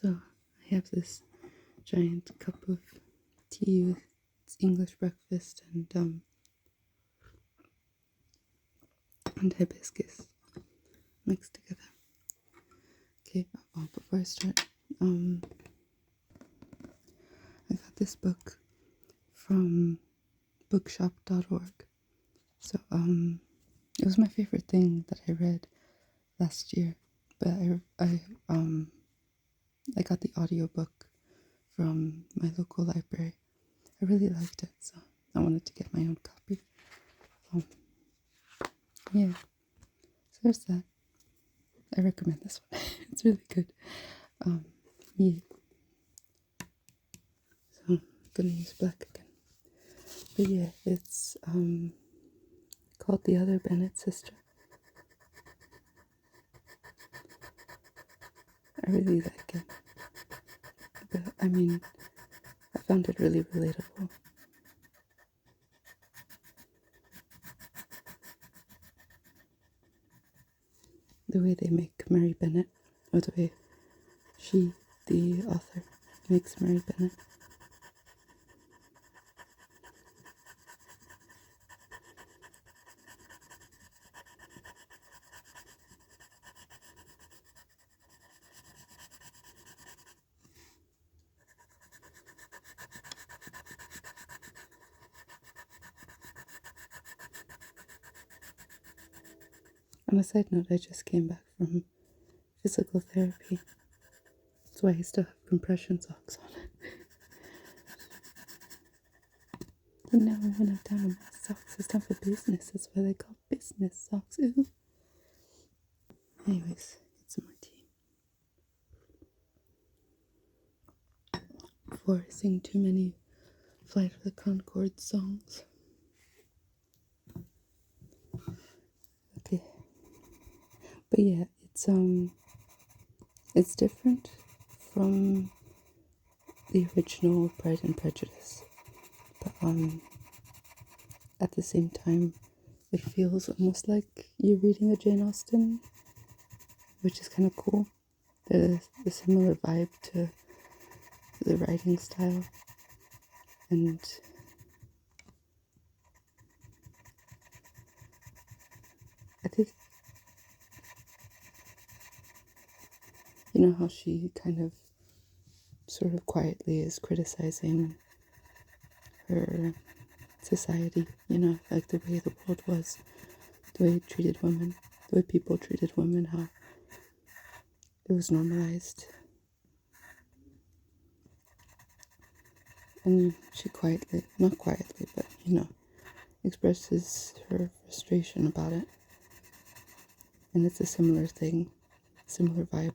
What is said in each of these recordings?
So I have this giant cup of tea with English breakfast and hibiscus mixed together. Okay, before I start, I got this book from bookshop.org. So it was my favorite thing that I read last year, but I got the audiobook from my local library. I really liked it, so I wanted to get my own copy. Yeah, so there's that. I recommend this one. It's really good. Yeah. So I'm gonna use black again. But yeah, it's called The Other Bennet Sister. I really like it. But I mean, I found it really relatable. The way they make Mary Bennet, or the way she, the author, makes Mary Bennet. On a side note, I just came back from physical therapy. That's why I still have compression socks on. But now when I'm down on my socks, it's time for business. That's why they call business socks. Ooh. Anyways, get some more tea. Before I sing too many Flight of the Conchords songs. Okay. But yeah, it's different from the original Pride and Prejudice. But at the same time, it feels almost like you're reading a Jane Austen, which is kind of cool. There's a similar vibe to the writing style, and I think, you know how she kind of sort of quietly is criticizing her society, you know, like the way the world was, the way it treated women, the way people treated women, how it was normalized. And she quietly, not quietly, but, you know, expresses her frustration about it. And it's a similar thing, similar vibe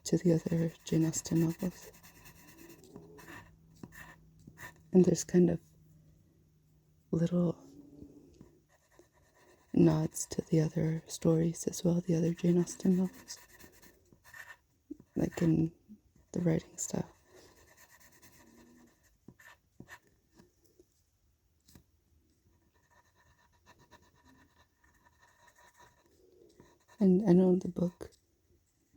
to the other Jane Austen novels. And there's kind of little nods to the other stories as well, the other Jane Austen novels, like in the writing style. And I know in the book,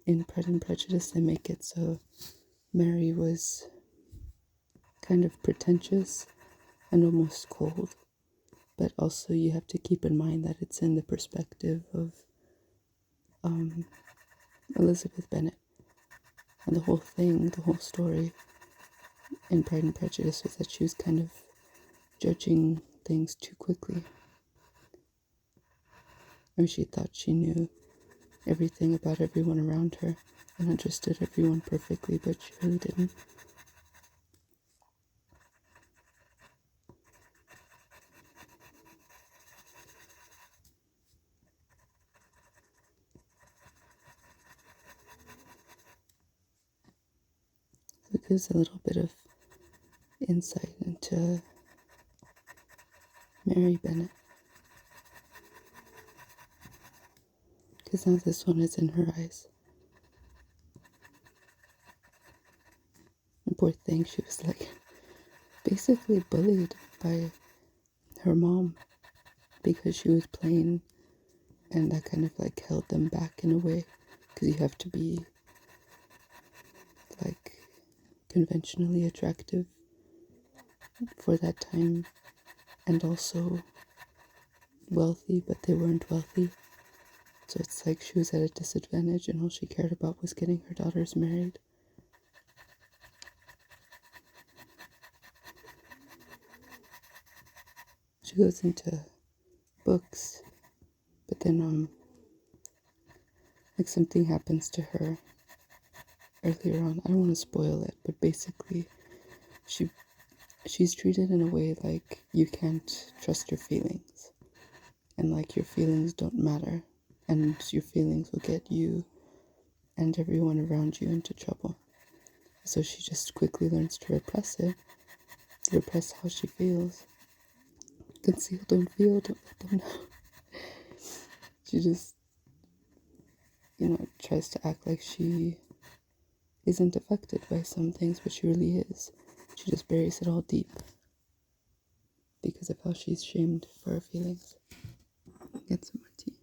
in Pride and Prejudice, they make it so Mary was kind of pretentious and almost cold. But also you have to keep in mind that it's in the perspective of Elizabeth Bennet. And the whole thing, the whole story in Pride and Prejudice was that she was kind of judging things too quickly. Or she thought she knew everything about everyone around her and understood everyone perfectly, but she really didn't. So it gives a little bit of insight into Mary Bennet. Because now this one is in her eyes. And poor thing, she was like basically bullied by her mom because she was plain, and that kind of like held them back in a way, because you have to be conventionally attractive for that time, and also wealthy, but they weren't wealthy. So it's like she was at a disadvantage, and all she cared about was getting her daughters married. She goes into books, but then like something happens to her earlier on. I don't want to spoil it, but basically she's treated in a way like you can't trust your feelings, and like your feelings don't matter, and your feelings will get you and everyone around you into trouble. So she just quickly learns to repress it, repress how she feels. Conceal, don't feel, don't let them know. She just, tries to act like she isn't affected by some things, but she really is. She just buries it all deep because of how she's shamed for her feelings. Get some more tea.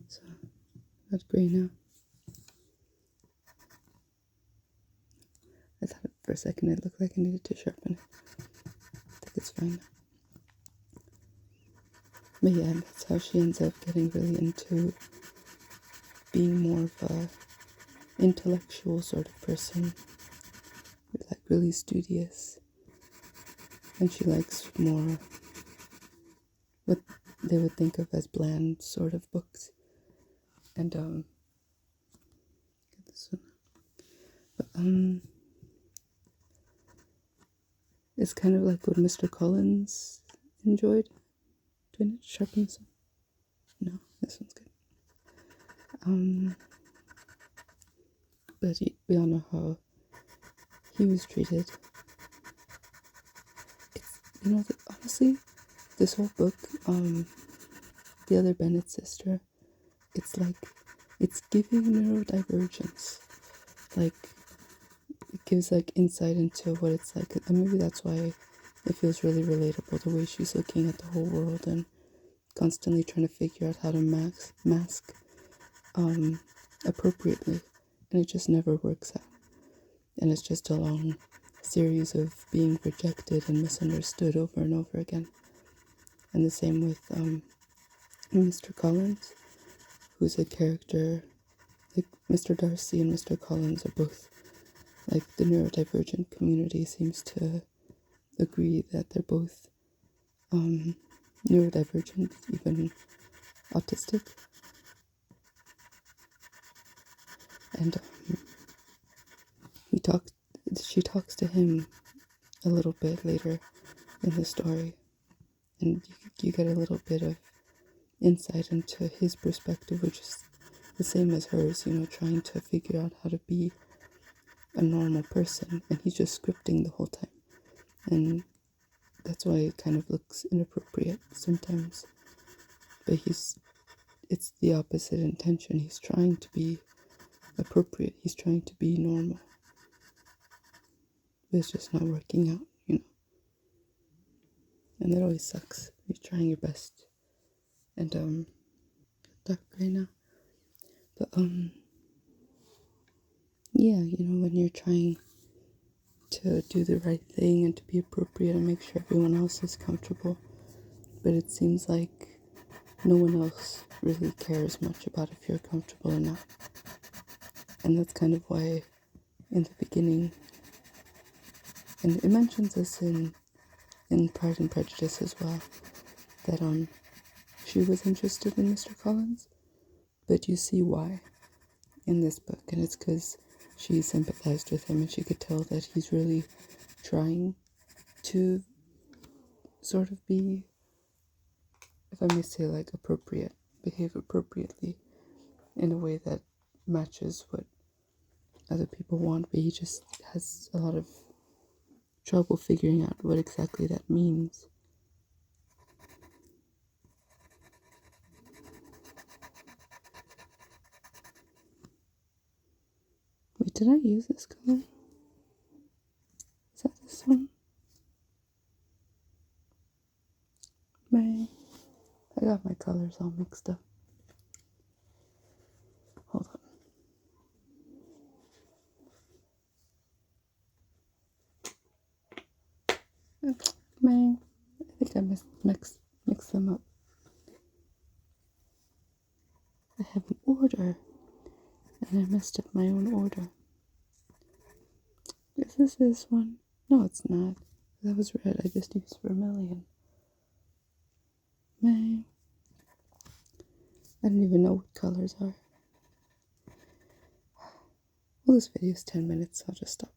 So, that's grey now. I thought for a second it looked like I needed to sharpen it. I think it's fine. But yeah, that's how she ends up getting really into being more of a intellectual sort of person, like really studious, and she likes more what they would think of as bland sort of books. And get this one. But it's kind of like what Mr. Collins enjoyed. Do I need to sharpen this one? No, this one's good. But we all know how he was treated. It's, honestly, this whole book, The Other Bennet Sister, it's like, it's giving neurodivergence. Like, it gives like insight into what it's like, and maybe that's why it feels really relatable, the way she's looking at the whole world and constantly trying to figure out how to mask appropriately, and it just never works out, and it's just a long series of being rejected and misunderstood over and over again. And the same with Mr. Collins, who's a character, like Mr. Darcy and Mr. Collins are both, like, the neurodivergent community seems to agree that they're both neurodivergent, even autistic. And she talks to him a little bit later in the story, and you get a little bit of insight into his perspective, which is the same as hers, trying to figure out how to be a normal person, and he's just scripting the whole time, and that's why it kind of looks inappropriate sometimes. But it's the opposite intention. He's trying to be appropriate, he's trying to be normal, but it's just not working out, and that always sucks. You're trying your best, and dark gray now, but yeah, when you're trying to do the right thing and to be appropriate and make sure everyone else is comfortable, but it seems like no one else really cares much about if you're comfortable or not. And that's kind of why in the beginning, and it mentions this in Pride and Prejudice as well, that she was interested in Mr. Collins, but you see why in this book, and it's because she sympathized with him, and she could tell that he's really trying to sort of be, if I may say, like, appropriate, behave appropriately in a way that matches what other people want, but he just has a lot of trouble figuring out what exactly that means. Wait, did I use this color? Is that this one? I got my colors all mixed up. Man, I think I mix them up. I have an order, and I messed up my own order. Is this one? No, it's not. That was red. I just used vermilion. Man, I don't even know what colors are. Well, this video is 10 minutes, so I'll just stop.